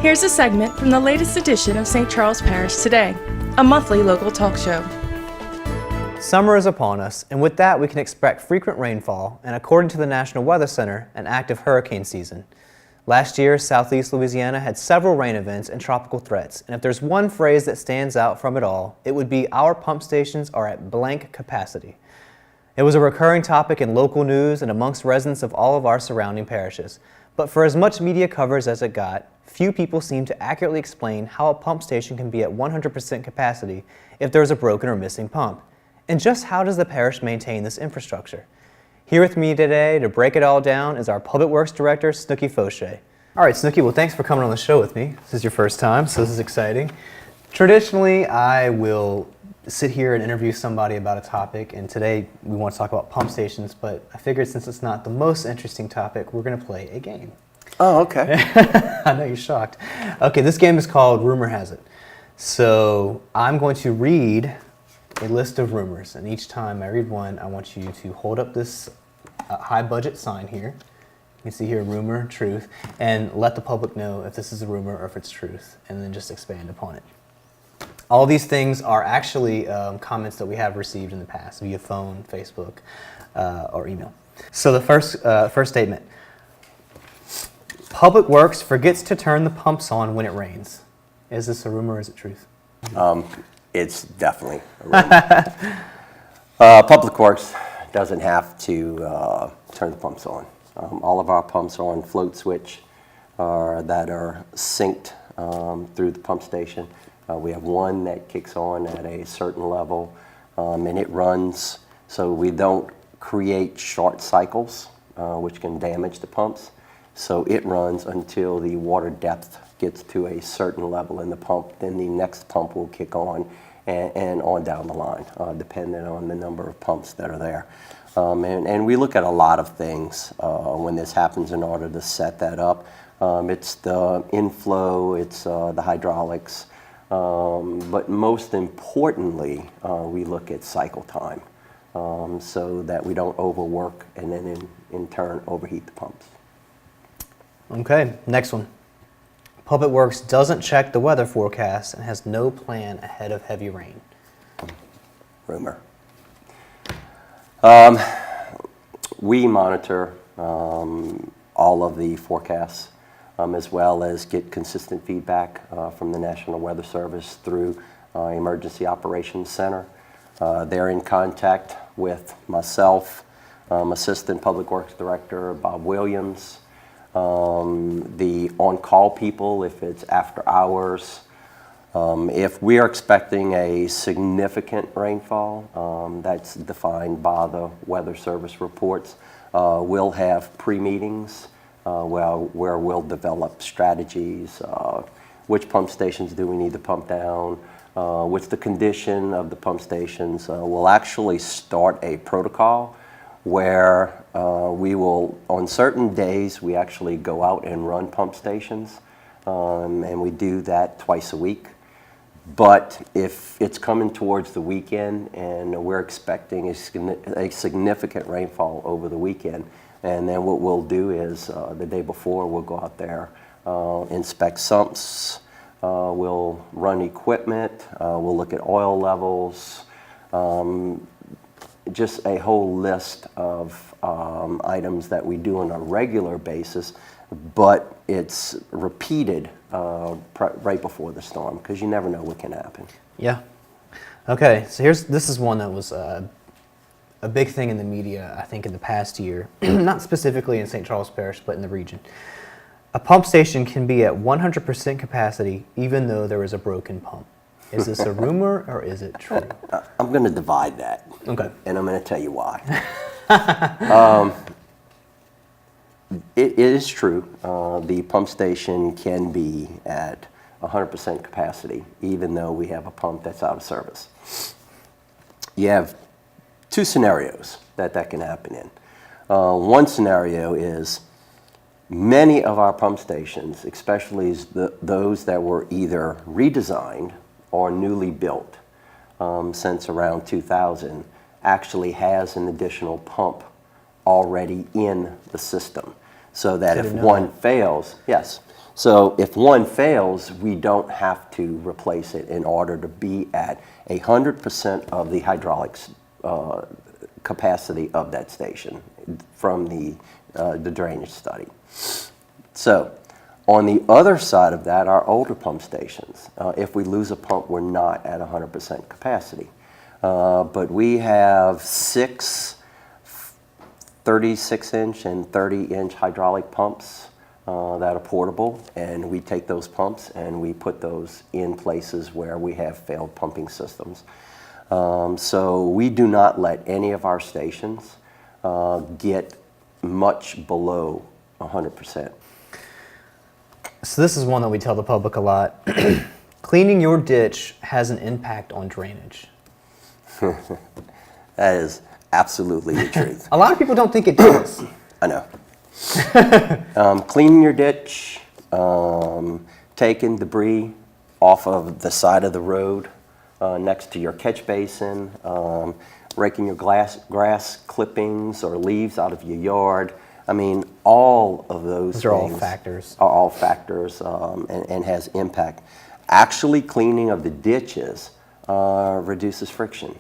Here's a segment from the latest edition of St. Charles Parish Today, a monthly local talk show. Summer is upon us, and with that we can expect frequent rainfall and, according to the National Weather Center, an active hurricane season. Last year, southeast Louisiana had several rain events and tropical threats, and if there's one phrase that stands out from it all, it would be our pump stations are at blank capacity. It was a recurring topic in local news and amongst residents of all of our surrounding parishes. But for as much media coverage as it got, few people seem to accurately explain how a pump station can be at 100% capacity if there's a broken or missing pump. And just how does the parish maintain this infrastructure? Here with me today to break it all down is our Public Works Director, Snooki Fauché. All right, Snooki, well, thanks for coming on the show with me. This is your first time, so this is exciting. Traditionally, I will sit here and interview somebody about a topic, and today we want to talk about pump stations, but I figured since it's not the most interesting topic, we're going to play a game. Oh, okay. I know you're shocked. Okay, this game is called Rumor Has It. So I'm going to read a list of rumors, and each time I read one, I want you to hold up this high budget sign here. You can see here rumor, truth, and let the public know if this is a rumor or if it's truth, and then just expand upon it. All these things are actually comments that we have received in the past via phone, Facebook, or email. So the first statement. Public Works forgets to turn the pumps on when it rains. Is this a rumor or is it truth? It's definitely a rumor. Public Works doesn't have to turn the pumps on. All of our pumps are on float switch that are synced through the pump station. We have one that kicks on at a certain level, and it runs so we don't create short cycles, which can damage the pumps. So it runs until the water depth gets to a certain level in the pump, then the next pump will kick on and on down the line, depending on the number of pumps that are there. And we look at a lot of things when this happens in order to set that up. It's the inflow, it's the hydraulics, but most importantly, we look at cycle time so that we don't overwork and then in turn overheat the pumps. Okay, next one. Public Works doesn't check the weather forecast and has no plan ahead of heavy rain. Rumor. We monitor all of the forecasts as well as get consistent feedback from the National Weather Service through Emergency Operations Center. They're in contact with myself, Assistant Public Works Director Bob Williams, the on-call people if it's after hours. If we are expecting a significant rainfall, that's defined by the Weather Service reports, we'll have pre-meetings where we'll develop strategies. Which pump stations do we need to pump down? What's the condition of the pump stations? We'll actually start a protocol where we will, on certain days, we actually go out and run pump stations, and we do that twice a week. But if it's coming towards the weekend and we're expecting a significant rainfall over the weekend, and then what we'll do is the day before we'll go out there, inspect sumps, we'll run equipment, we'll look at oil levels, just a whole list of items that we do on a regular basis, but it's repeated right before the storm because you never know what can happen. Yeah. Okay, so this is one that was a big thing in the media, I think, in the past year, not specifically in St. Charles Parish, but in the region. A pump station can be at 100% capacity even though there is a broken pump. Is this a rumor or is it true? I'm going to divide that. Okay. And I'm going to tell you why. It is true. The pump station can be at 100% capacity, even though we have a pump that's out of service. You have two scenarios that can happen in. One scenario is many of our pump stations, especially those that were either redesigned or newly built since around 2000, actually has an additional pump already in the system. So that if one fails, yes, So if one fails, we don't have to replace it in order to be at 100% of the hydraulics capacity of that station from the drainage study. So on the other side of that are older pump stations. If we lose a pump, we're not at 100% capacity. But we have 6 36-inch and 30-inch hydraulic pumps that are portable, and we take those pumps and we put those in places where we have failed pumping systems. So we do not let any of our stations get much below 100%. So this is one that we tell the public a lot. Cleaning your ditch has an impact on drainage. That is absolutely the truth. A lot of people don't think it does. I know. Cleaning your ditch, taking debris off of the side of the road next to your catch basin, raking your grass clippings or leaves out of your yard. I mean, all of those Those things are all factors. Are all factors and has impact. Actually, cleaning of the ditches reduces friction.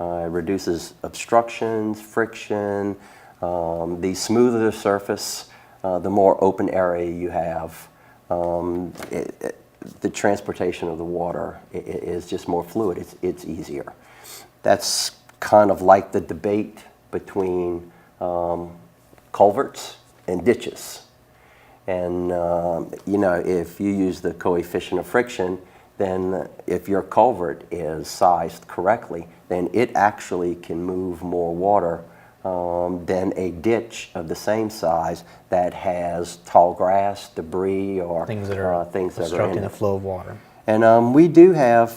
It reduces obstructions, friction. The smoother the surface, the more open area you have. The transportation of the water is just more fluid. It's easier. That's kind of like the debate between culverts and ditches. And you know, if you use the coefficient of friction, then if your culvert is sized correctly, then it actually can move more water than a ditch of the same size that has tall grass, debris, or Things that are obstructing the flow of water. And we do have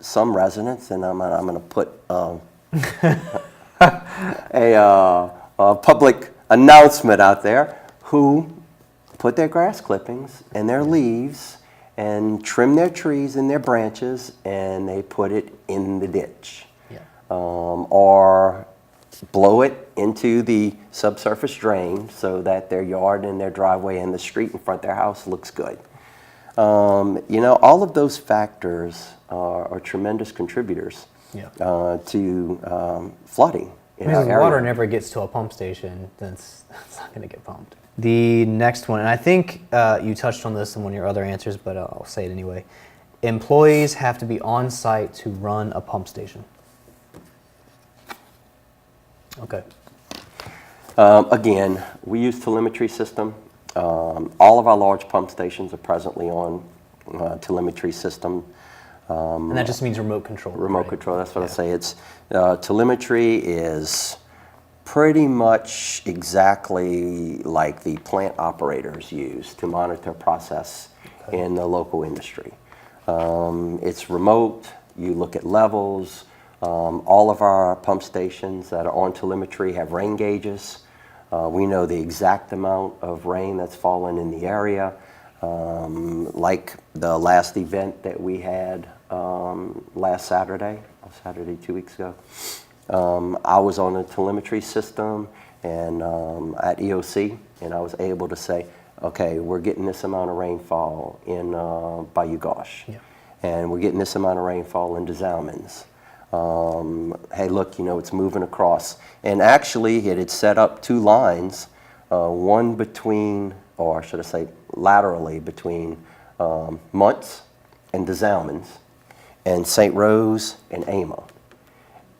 some residents, and I'm going to put a public announcement out there, who put their grass clippings and their leaves and trim their trees and their branches, and they put it in the ditch. Yeah. Or blow it into the subsurface drain so that their yard and their driveway and the street in front of their house looks good. You know, all of those factors are tremendous contributors to flooding in our Because if area. water never gets to a pump station, then it's not going to get pumped. The next one, and I think you touched on this in one of your other answers, but I'll say it anyway. Employees have to be on site to run a pump station. Okay. Again, we use telemetry system. All of our large pump stations are presently on telemetry system. And that just means remote control. Remote right? control, that's what I say. It's telemetry is pretty much exactly like the plant operators use to monitor process in the local industry. It's remote. You look at levels. All of our pump stations that are on telemetry have rain gauges. We know the exact amount of rain that's fallen in the area. Like the last event that we had last Saturday 2 weeks ago. I was on a telemetry system and at EOC, and I was able to say, okay, we're getting this amount of rainfall in Bayou Gauche, and we're getting this amount of rainfall in Des Allemands. Hey, look, you know, it's moving across. And actually, it had set up 2 lines, one between, or should I say, laterally between Muntz and Des Allemands, and St. Rose and Ama.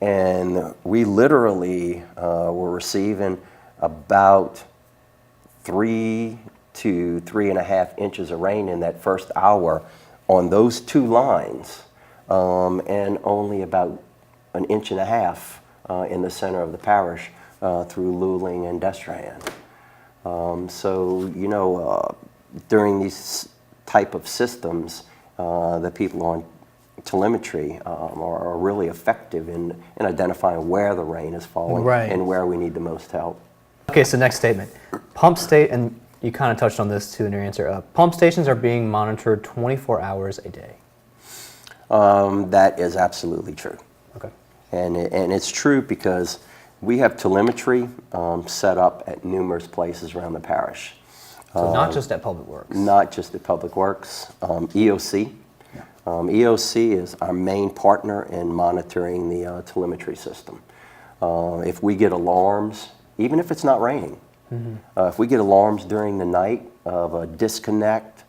And we literally were receiving about 3 to 3.5 inches of rain in that first hour on those 2 lines, and only about 1.5 inches in the center of the parish through Luling and Destrehan. So, you know, during these type of systems, the people on telemetry are really effective in identifying where the rain is falling and where we need the most help. Okay, so next statement. And you kind of touched on this too in your answer. Pump stations are being monitored 24 hours a day. That is absolutely true. Okay. And it's true because we have telemetry set up at numerous places around the parish. So not just at Public Works. Not just at Public Works. EOC. EOC is our main partner in monitoring the telemetry system. If we get alarms, even if it's not raining, if we get alarms during the night of a disconnect,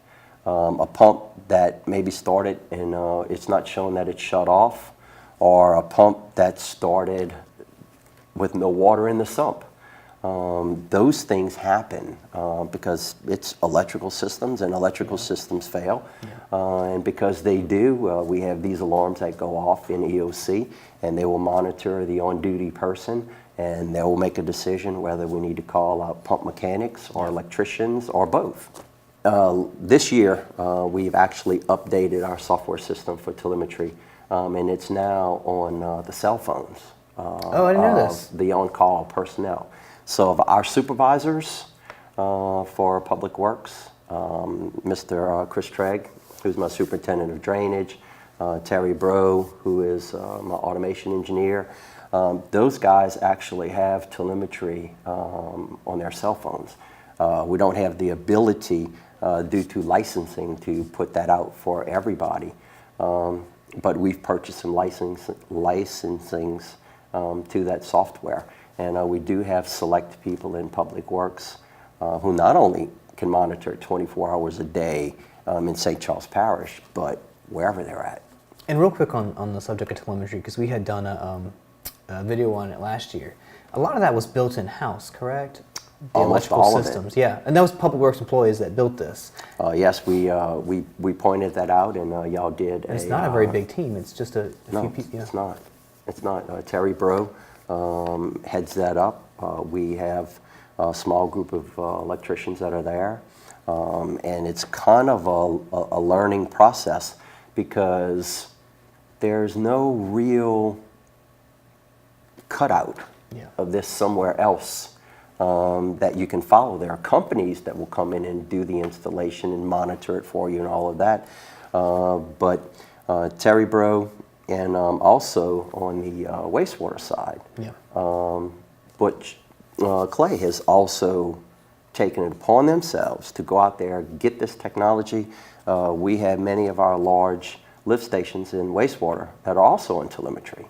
a pump that maybe started and it's not showing that it's shut off, or a pump that started with no water in the sump. Those things happen because it's electrical systems, and electrical systems fail. And because they do, we have these alarms that go off in EOC, and they will monitor the on-duty person, and they will make a decision whether we need to call out pump mechanics or electricians or both. This year, we've actually updated our software system for telemetry, and it's now on the cell phones. Oh, I didn't know this. The on-call personnel. So of our supervisors for Public Works, Mr. Chris Tregg, who's my superintendent of drainage, Terry Bro, who is my automation engineer, those guys actually have telemetry on their cell phones. We don't have the ability due to licensing to put that out for everybody, but we've purchased some licensings to that software. And we do have select people in Public Works who not only can monitor 24 hours a day in St. Charles Parish, but wherever they're at. And real quick on the subject of telemetry, because we had done a video on it last year. A lot of that was built in-house, correct? The Almost electrical all systems, of it. yeah. And that was Public Works employees that built this. Yes, we pointed that out, and y'all did. And it's not a very big team. It's just a few people. Yeah. It's not. It's not. Terry Bro heads that up. We have a small group of electricians that are there, and it's kind of a learning process because there's no real cutout of this somewhere else that you can follow. There are companies that will come in and do the installation and monitor it for you and all of that. But Terry Bro, and also on the wastewater side, Butch Clay has also taken it upon themselves to go out there, get this technology. We have many of our large lift stations in wastewater that are also in telemetry.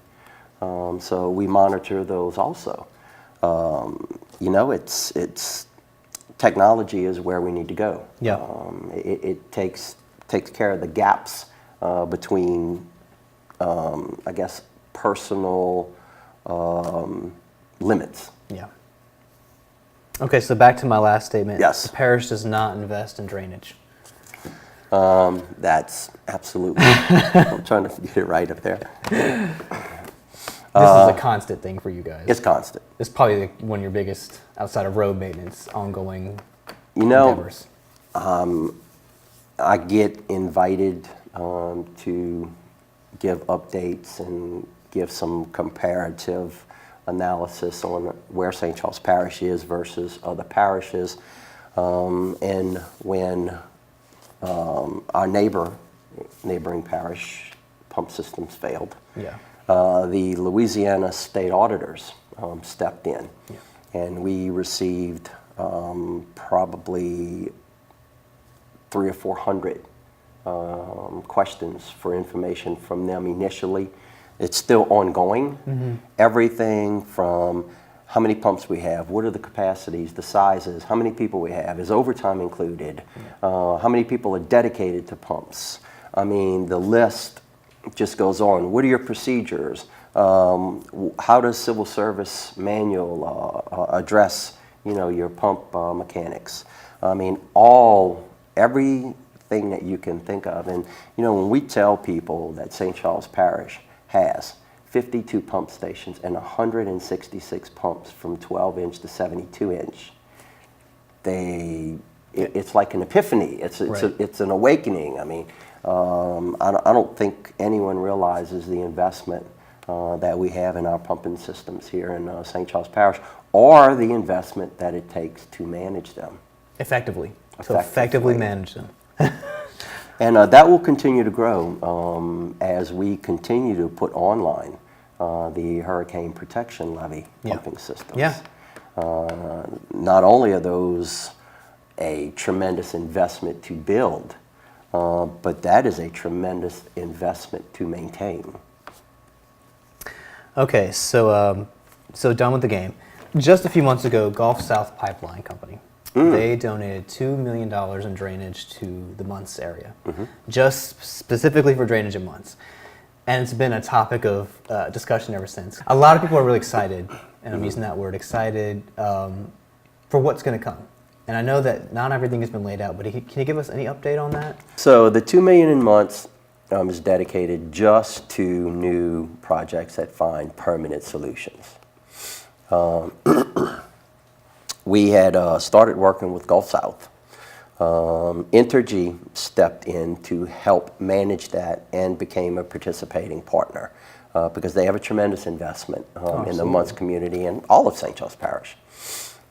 So we monitor those also. You know, it's technology is where we need to go. Yeah. It takes care of the gaps between, I guess, personal limits. Yeah. Okay, so back to my last statement. Yes. The parish does not invest in drainage. That's absolutely. I'm trying to get it right up there. This is a constant thing for you guys. It's constant. It's probably one of your biggest, outside of road maintenance, ongoing endeavors. endeavors. I get invited to give updates and give some comparative analysis on where St. Charles Parish is versus other parishes. And when our neighboring parish pump systems failed, the Louisiana state auditors stepped in, and we received probably 300 or 400 questions for information from them initially. It's still ongoing. Everything from how many pumps we have, what are the capacities, the sizes, how many people we have, is overtime included, how many people are dedicated to pumps. I mean, the list just goes on. What are your procedures? How does civil service manual address, you know, your pump mechanics? I mean, everything that you can think of. And, you know, when we tell people that St. Charles Parish has 52 pump stations and 166 pumps from 12-inch to 72-inch, it's like an epiphany. It's an awakening. I mean, I don't think anyone realizes the investment that we have in our pumping systems here in St. Charles Parish, or the investment that it takes to manage them. Effectively. So effectively manage them. And that will continue to grow as we continue to put online the hurricane protection levee pumping systems. Not only are those a tremendous investment to build, but that is a tremendous investment to maintain. Okay, so done with the game. Just a few months ago, Gulf South Pipeline Company, they donated $2 million in drainage to the Muntz area, just specifically for drainage in Muntz. And it's been a topic of discussion ever since. A lot of people are really excited, and I'm using that word, excited, for what's going to come. And I know that not everything has been laid out, but can you give us any update on that? So the $2 million in months is dedicated just to new projects that find permanent solutions. We had started working with Gulf South. Entergy stepped in to help manage that and became a participating partner because they have a tremendous investment in the Muntz community and all of St. Charles Parish.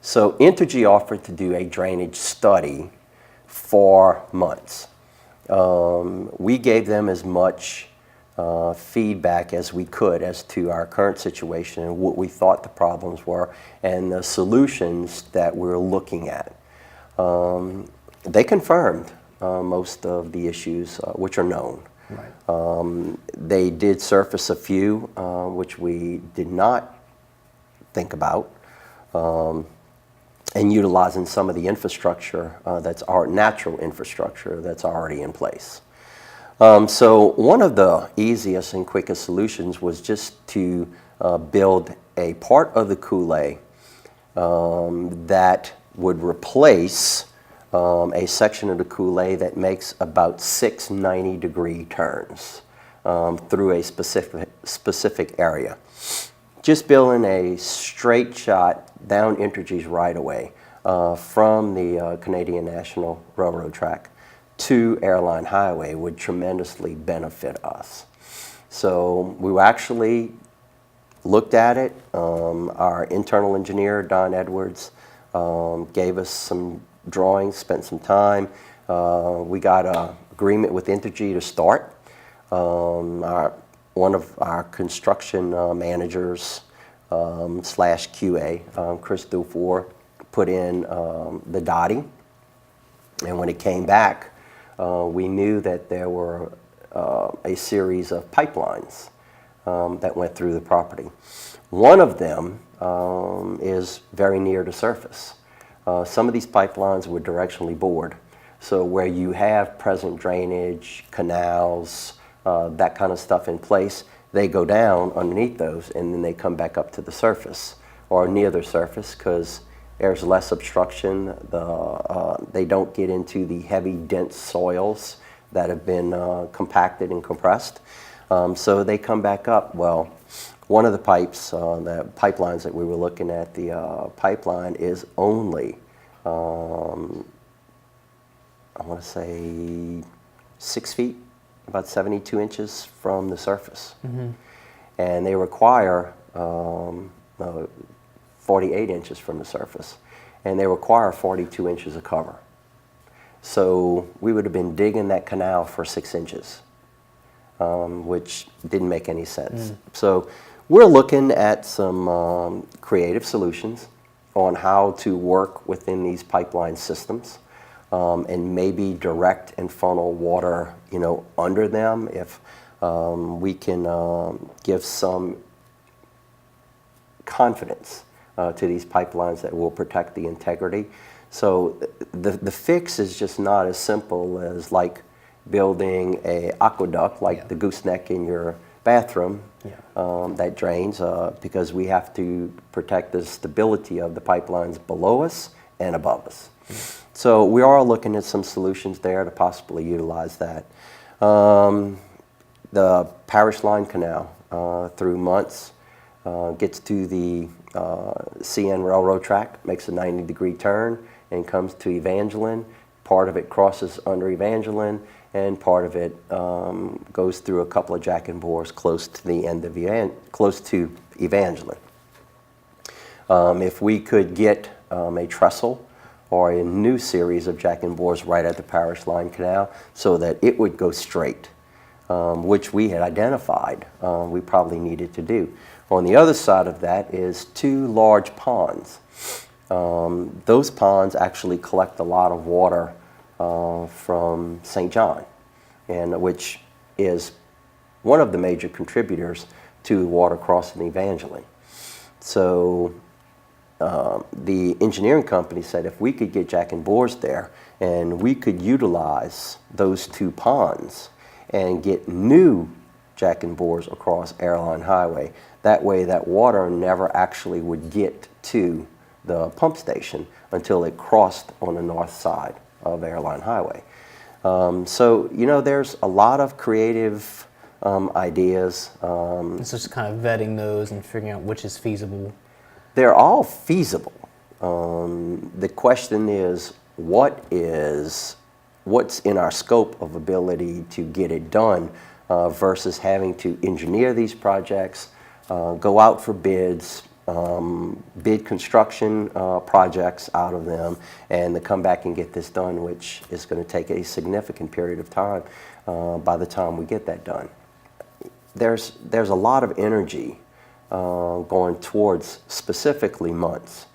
So Entergy offered to do a drainage study for Muntz. We gave them as much feedback as we could as to our current situation and what we thought the problems were and the solutions that we're looking at. They confirmed most of the issues which are known. Right. They did surface a few which we did not think about. And utilizing some of the infrastructure that's our natural infrastructure that's already in place. So one of the easiest and quickest solutions was just to build a part of the coulee that would replace a section of the coulee that makes about 6 90-degree turns through a specific area. Just building a straight shot down Entergy's right-of-way from the Canadian National Railroad track to Airline Highway would tremendously benefit us. So we actually looked at it. Our internal engineer, Don Edwards, gave us some drawings, spent some time. We got an agreement with Entergy to start. One of our construction managers slash QA, Chris Dufour, put in the dotting. And when it came back, we knew that there were a series of pipelines that went through the property. One of them is very near the surface. Some of these pipelines were directionally bored. So where you have present drainage, canals, that kind of stuff in place, they go down underneath those and then they come back up to the surface or near the surface because there's less obstruction. They don't get into the heavy, dense soils that have been compacted and compressed. So they come back up. Well, one of the pipes, the pipelines that we were looking at, the pipeline is only, I want to say 6 feet, about 72 inches from the surface. And they require 48 inches from the surface. And they require 42 inches of cover. So we would have been digging that canal for 6 inches, which didn't make any sense. So we're looking at some creative solutions on how to work within these pipeline systems. And maybe direct and funnel water, under them if we can give some confidence to these pipelines that will protect the integrity. So the fix is just not as simple as like building a aqueduct like the gooseneck in your bathroom that drains because we have to protect the stability of the pipelines below us and above us. So we are looking at some solutions there to possibly utilize that. The Parish Line Canal through Muntz gets to the CN Railroad track, makes a 90-degree turn, and comes to Evangeline. Part of it crosses under Evangeline, and part of it goes through a couple of jack and bores close to the end of close to Evangeline. If we could get a trestle or a new series of jack and bores right at the Parish Line Canal so that it would go straight, which we had identified we probably needed to do. On the other side of that is 2 large ponds. Those ponds actually collect a lot of water from St. John, and which is one of the major contributors to water crossing Evangeline. So the engineering company said if we could get jack and bores there and we could utilize those two ponds and get new jack and bores across Airline Highway, that way that water never actually would get to the pump station until it crossed on the north side of Airline Highway. So, you know, there's a lot of creative ideas. It's just kind of vetting those and figuring out which is feasible. They're all feasible. The question is, what's in our scope of ability to get it done versus having to engineer these projects, go out for bids, bid construction projects out of them, and to come back and get this done, which is going to take a significant period of time by the time we get that done. There's a lot of energy going towards specifically months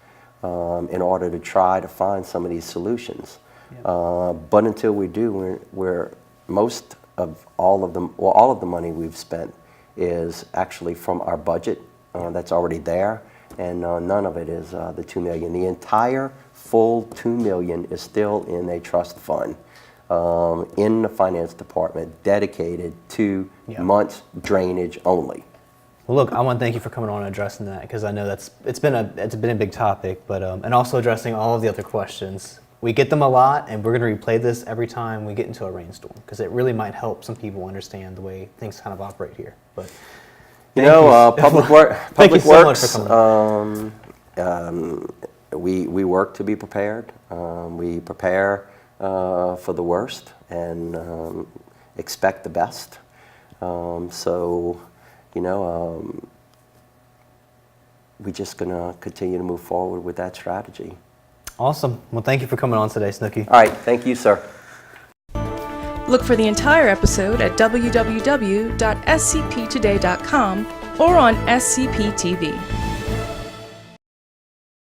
in order to try to find some of these solutions. But until we do, we're most of all of them, well, all of the money we've spent is actually from our budget that's already there, and none of it is the $2 million. The entire full $2 million is still in a trust fund in the finance department dedicated to months drainage only. Well, look, I want to thank you for coming on and addressing that, because I know it's been a big topic, but and also addressing all of the other questions. We get them a lot, and we're going to replay this every time we get into a rainstorm, because it really might help some people understand the way things kind of operate here. But Public Works. Thank you so much for coming on. We work to be prepared. We prepare for the worst and expect the best. So, you know, we're just going to continue to move forward with that strategy. Awesome. Well, thank you for coming on today, Snooki. All right. Thank you, sir. Look for the entire episode at www.scptoday.com or on SCP TV.